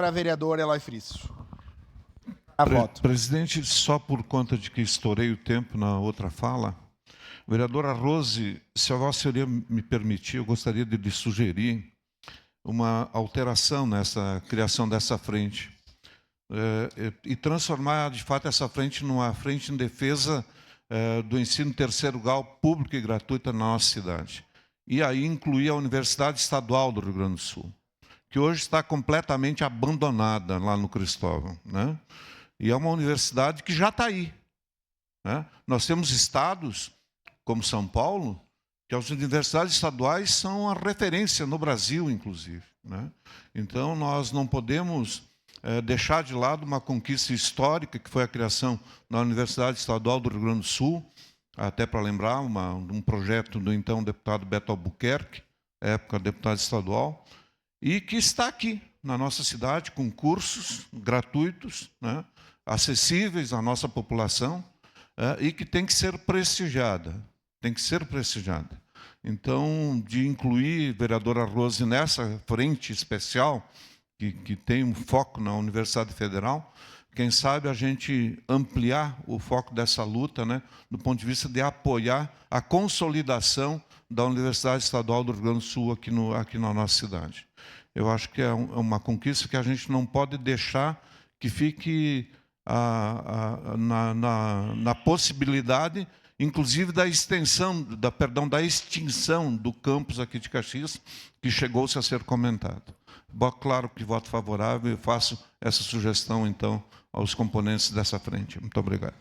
Para a vereadora Eloy Frisso. A voto. Presidente, só por conta de que estourei o tempo na outra fala, vereadora Rose, se a Vossa Senhoria me permitir, eu gostaria de lhe sugerir uma alteração nessa criação dessa frente e transformar, de fato, essa frente numa frente em defesa do ensino terceiro grau público e gratuito na nossa cidade. E aí incluir a Universidade Estadual do Rio Grande do Sul, que hoje está completamente abandonada lá no Cristóvão, né? E é uma universidade que já está aí, né? Nós temos estados, como São Paulo, que as universidades estaduais são a referência no Brasil, inclusive, né? Então, nós não podemos deixar de lado uma conquista histórica, que foi a criação da Universidade Estadual do Rio Grande do Sul, até para lembrar, um projeto do então deputado Beto Albuquerque, época deputado estadual, e que está aqui na nossa cidade, com cursos gratuitos, né, acessíveis à nossa população, e que tem que ser prestigiada. Tem que ser prestigiada. Então, de incluir, vereadora Rose, nessa frente especial, que tem um foco na Universidade Federal, quem sabe a gente ampliar o foco dessa luta, né, do ponto de vista de apoiar a consolidação da Universidade Estadual do Rio Grande do Sul aqui na nossa cidade. Eu acho que é uma conquista que a gente não pode deixar que fique na possibilidade, inclusive, da extensão, da extinção do campus aqui de Caxias, que chegou-se a ser comentado. Claro que voto favorável e faço essa sugestão, então, aos componentes dessa frente. Muito obrigado.